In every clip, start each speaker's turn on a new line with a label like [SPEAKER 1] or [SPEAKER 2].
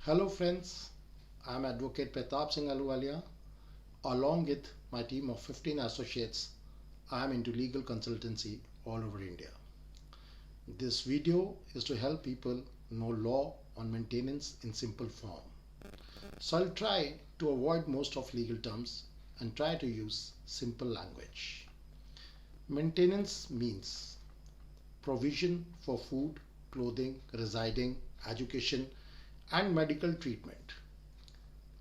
[SPEAKER 1] Hello friends, I am Advocate Pratap Singh Ahluwalia. Along with my team of 15 associates, I am into legal consultancy all over India. This video is to help people know law on maintenance in simple form. So I'll try to avoid most of legal terms and try to use simple language. Maintenance means provision for food, clothing, residing, education, and medical treatment.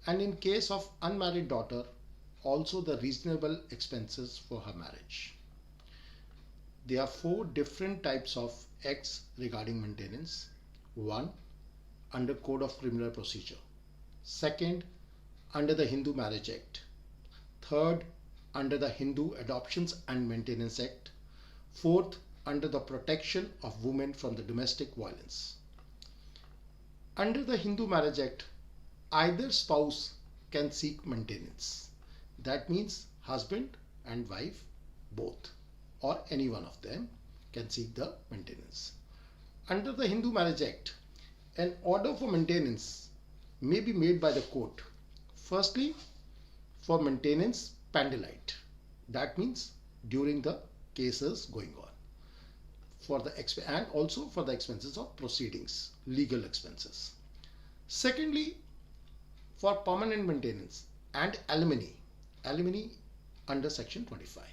[SPEAKER 1] And in case of unmarried daughter, also the reasonable expenses for her marriage. There are 4 different types of acts regarding maintenance. 1. Under Code of Criminal Procedure. 2nd. Under the Hindu Marriage Act. 3rd. Under the Hindu Adoptions and Maintenance Act. 4th. Under the Protection of Women from the Domestic Violence. Under the Hindu Marriage Act, either spouse can seek maintenance. That means husband and wife both, or any one of them can seek the maintenance. Under the Hindu Marriage Act, an order for maintenance may be made by the court. Firstly, for maintenance pandalite. That means during the cases going on. And also for the expenses of proceedings, legal expenses. Secondly, for permanent maintenance and alimony under section 25.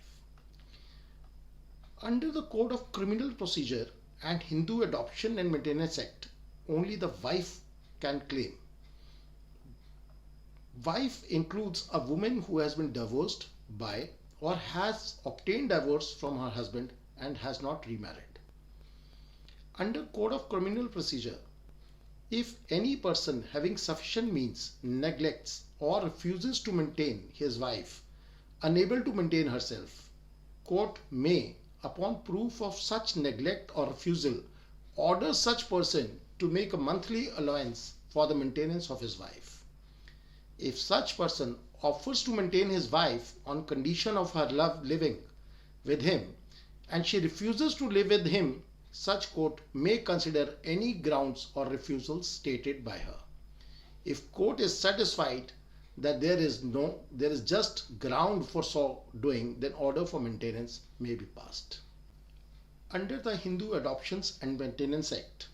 [SPEAKER 1] Under the Code of Criminal Procedure and Hindu Adoption and Maintenance Act, only the wife can claim. Wife includes a woman who has been divorced by or has obtained divorce from her husband and has not remarried. Under Code of Criminal Procedure, if any person having sufficient means neglects or refuses to maintain his wife, unable to maintain herself, court may, upon proof of such neglect or refusal, order such person to make a monthly allowance for the maintenance of his wife. If such person offers to maintain his wife on condition of her living with him and she refuses to live with him, such court may consider any grounds or refusals stated by her. If court is satisfied that there is just ground for so doing, then order for maintenance may be passed. Under the Hindu Adoptions and Maintenance Act,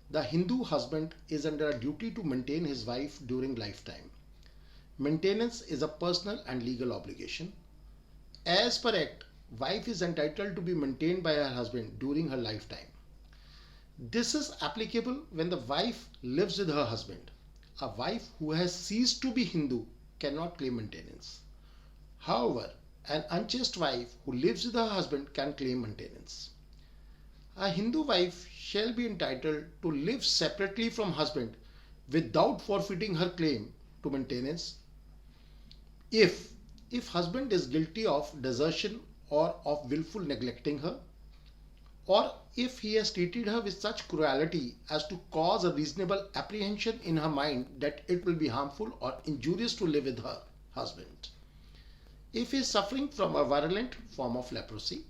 [SPEAKER 1] the Hindu husband is under a duty to maintain his wife during lifetime. Maintenance is a personal and legal obligation. As per Act, wife is entitled to be maintained by her husband during her lifetime. This is applicable when the wife lives with her husband. A wife who has ceased to be Hindu cannot claim maintenance. However, an unchaste wife who lives with her husband can claim maintenance. A Hindu wife shall be entitled to live separately from husband without forfeiting her claim to maintenance if husband is guilty of desertion or of willful neglecting her, or if he has treated her with such cruelty as to cause a reasonable apprehension in her mind that it will be harmful or injurious to live with her husband, if he is suffering from a virulent form of leprosy,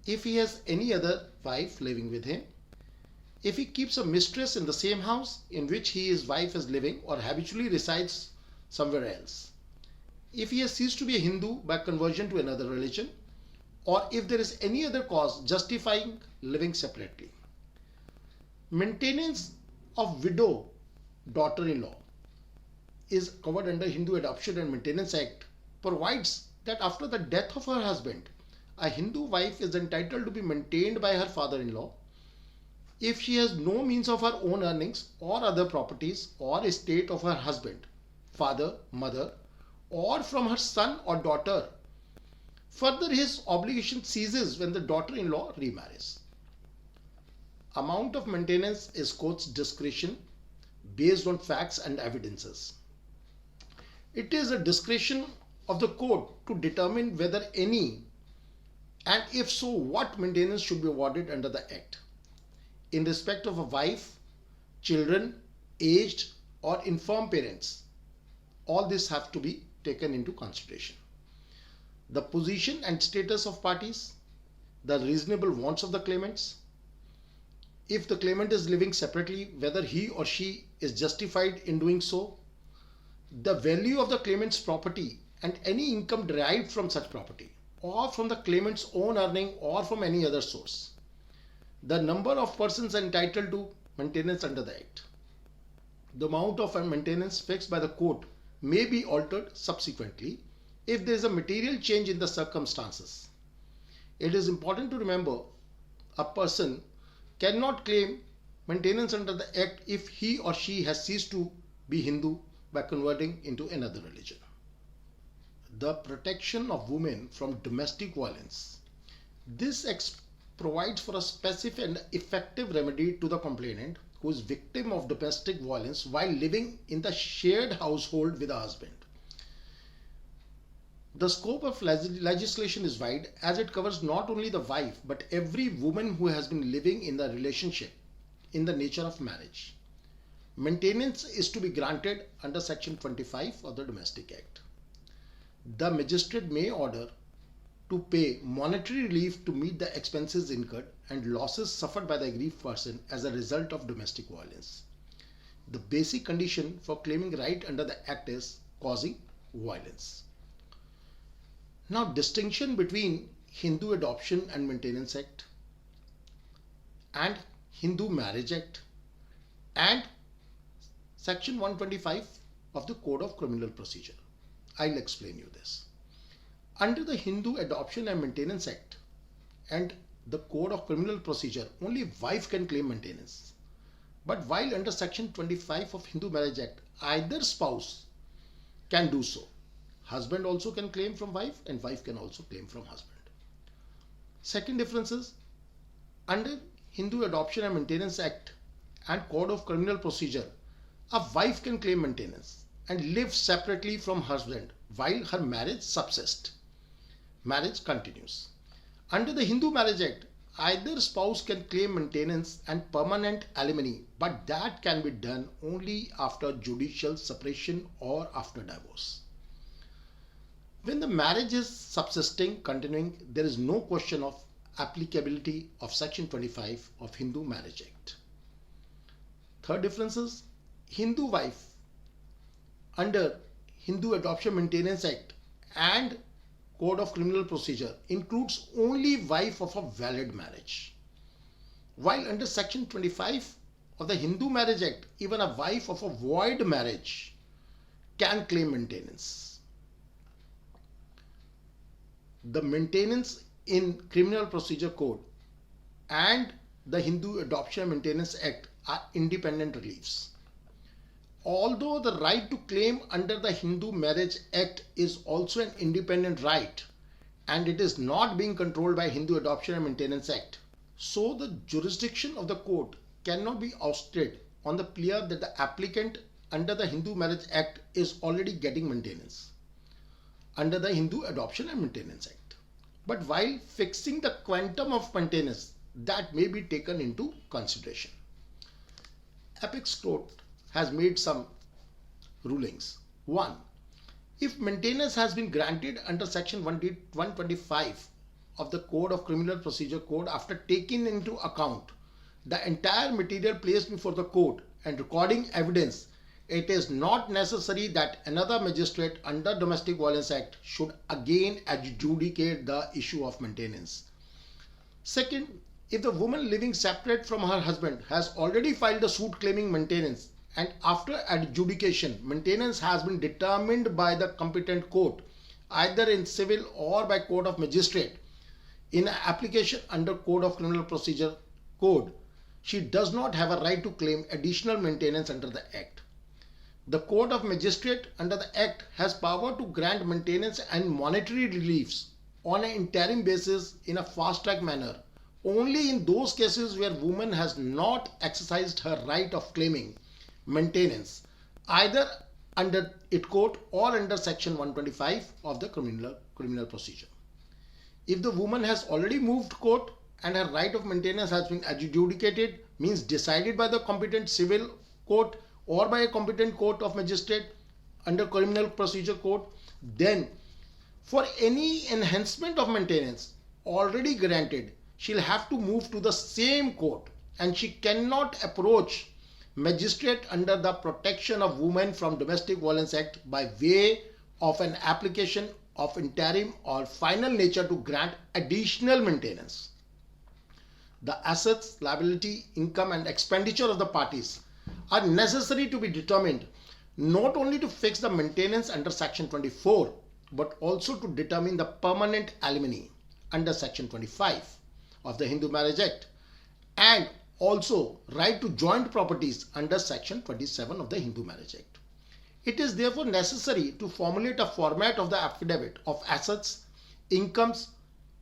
[SPEAKER 1] if he has any other wife living with him, if he keeps a mistress in the same house in which his wife is living or habitually resides somewhere else, if he has ceased to be a Hindu by conversion to another religion, or if there is any other cause justifying living separately. Maintenance of widow daughter-in-law is covered under Hindu Adoption and Maintenance Act, provides that after the death of her husband, a Hindu wife is entitled to be maintained by her father-in-law if she has no means of her own earnings or other properties or estate of her husband, father, mother, or from her son or daughter. Further, his obligation ceases when the daughter-in-law remarries. Amount of maintenance is court's discretion based on facts and evidences. It is a discretion of the court to determine whether any, and if so, what maintenance should be awarded under the Act. In respect of a wife, children, aged or infirm parents, all this have to be taken into consideration. The position and status of parties, the reasonable wants of the claimants, if the claimant is living separately, whether he or she is justified in doing so, the value of the claimant's property and any income derived from such property, or from the claimant's own earning or from any other source, the number of persons entitled to maintenance under the Act. The amount of maintenance fixed by the court may be altered subsequently if there is a material change in the circumstances. It is important to remember a person cannot claim maintenance under the Act if he or she has ceased to be Hindu by converting into another religion. The protection of women from domestic violence. This Act provides for a specific and effective remedy to the complainant who is victim of domestic violence while living in the shared household with a husband. The scope of legislation is wide as it covers not only the wife but every woman who has been living in the relationship in the nature of marriage. Maintenance is to be granted under Section 25 of the Domestic Act. The magistrate may order to pay monetary relief to meet the expenses incurred and losses suffered by the aggrieved person as a result of domestic violence. The basic condition for claiming right under the Act is causing violence. Now, distinction between Hindu Adoption and Maintenance Act and Hindu Marriage Act and Section 125 of the Code of Criminal Procedure. I'll explain you this. Under the Hindu Adoption and Maintenance Act and the Code of Criminal Procedure, only wife can claim maintenance. But while under Section 25 of Hindu Marriage Act, either spouse can do so. Husband also can claim from wife and wife can also claim from husband. Second difference is, under Hindu Adoption and Maintenance Act and Code of Criminal Procedure, a wife can claim maintenance and live separately from husband while her marriage subsists. Marriage continues. Under the Hindu Marriage Act, either spouse can claim maintenance and permanent alimony, but that can be done only after judicial separation or after divorce. When the marriage is subsisting, continuing, there is no question of applicability of Section 25 of Hindu Marriage Act. Third difference is, Hindu wife under Hindu Adoption Maintenance Act and Code of Criminal Procedure includes only wife of a valid marriage. While under Section 25 of the Hindu Marriage Act, even a wife of a void marriage can claim maintenance. The maintenance in Criminal Procedure Code and the Hindu Adoption and Maintenance Act are independent reliefs. Although the right to claim under the Hindu Marriage Act is also an independent right and it is not being controlled by Hindu Adoption and Maintenance Act, so the jurisdiction of the court cannot be ousted on the plea that the applicant under the Hindu Marriage Act is already getting maintenance under the Hindu Adoption and Maintenance Act. But while fixing the quantum of maintenance, that may be taken into consideration. Apex Court has made some rulings. 1. If maintenance has been granted under Section 125 of the Code of Criminal Procedure Code after taking into account the entire material placed before the court and recording evidence, it is not necessary that another magistrate under Domestic Violence Act should again adjudicate the issue of maintenance. Second, if the woman living separate from her husband has already filed a suit claiming maintenance and after adjudication, maintenance has been determined by the competent court, either in civil or by court of magistrate, in application under Code of Criminal Procedure Code, she does not have a right to claim additional maintenance under the Act. The Court of Magistrate under the Act has power to grant maintenance and monetary reliefs on an interim basis in a fast-track manner only in those cases where woman has not exercised her right of claiming maintenance either under it court or under Section 125 of the criminal procedure. If the woman has already moved court and her right of maintenance has been adjudicated, means decided by the competent civil court or by a competent court of magistrate under Criminal Procedure Code, then for any enhancement of maintenance already granted, she'll have to move to the same court and she cannot approach magistrate under the Protection of Women from Domestic Violence Act by way of an application of interim or final nature to grant additional maintenance. The assets, liability, income and expenditure of the parties are necessary to be determined not only to fix the maintenance under Section 24 but also to determine the permanent alimony under Section 25 of the Hindu Marriage Act, and also right to joint properties under Section 27 of the Hindu Marriage Act. It is therefore necessary to formulate a format of the affidavit of assets, incomes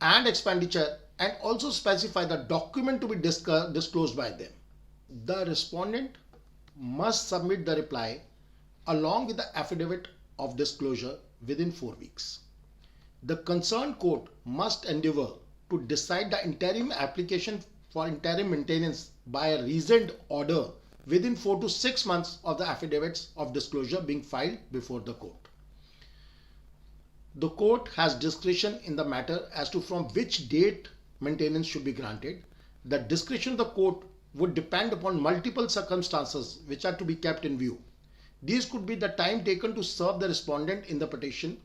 [SPEAKER 1] and expenditure, and also specify the document to be disclosed by them. The respondent must submit the reply along with the affidavit of disclosure within 4 weeks. The concerned court must endeavor to decide the interim application for interim maintenance by a reasoned order within 4 to 6 months of the affidavits of disclosure being filed before the court. The court has discretion in the matter as to from which date maintenance should be granted. The discretion of the court would depend upon multiple circumstances which are to be kept in view. These could be the time taken to serve the respondent in the petition,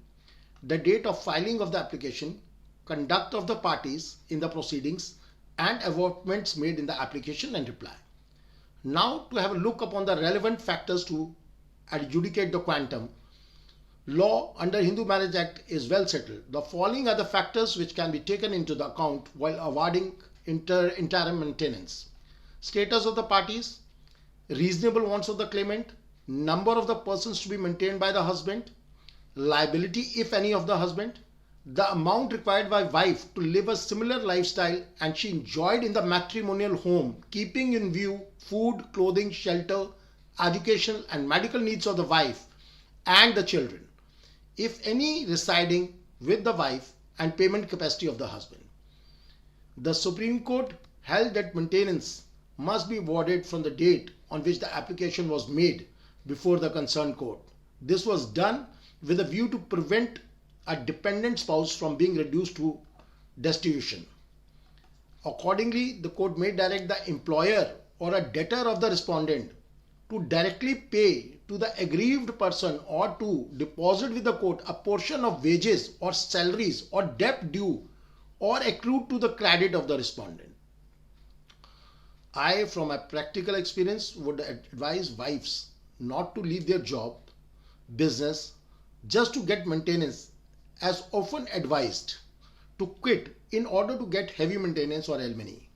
[SPEAKER 1] the date of filing of the application, conduct of the parties in the proceedings, and averments made in the application and reply. Now, to have a look upon the relevant factors to adjudicate the quantum, law under Hindu Marriage Act is well settled. The following are the factors which can be taken into the account while awarding interim maintenance: status of the parties, reasonable wants of the claimant, number of the persons to be maintained by the husband, liability if any of the husband, the amount required by wife to live a similar lifestyle and she enjoyed in the matrimonial home, keeping in view food, clothing, shelter, educational and medical needs of the wife and the children, if any residing with the wife, and payment capacity of the husband. The Supreme Court held that maintenance must be awarded from the date on which the application was made before the concerned court. This was done with a view to prevent a dependent spouse from being reduced to destitution. Accordingly, the court may direct the employer or a debtor of the respondent to directly pay to the aggrieved person or to deposit with the court a portion of wages or salaries or debt due or accrued to the credit of the respondent. I, from a practical experience, would advise wives not to leave their job, business, just to get maintenance, as often advised to quit in order to get heavy maintenance or alimony.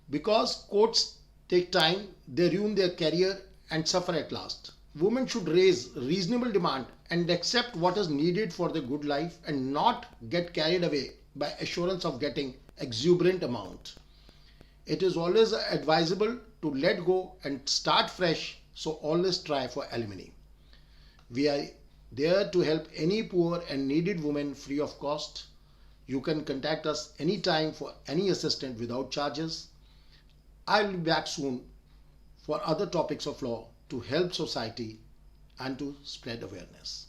[SPEAKER 1] Because courts take time, they ruin their career and suffer at last. Women should raise reasonable demand and accept what is needed for their good life and not get carried away by assurance of getting exuberant amount. It is always advisable to let go and start fresh, so always try for alimony. We are there to help any poor and needed woman free of cost. You can contact us anytime for any assistance without charges. I will be back soon for other topics of law to help society and to spread awareness.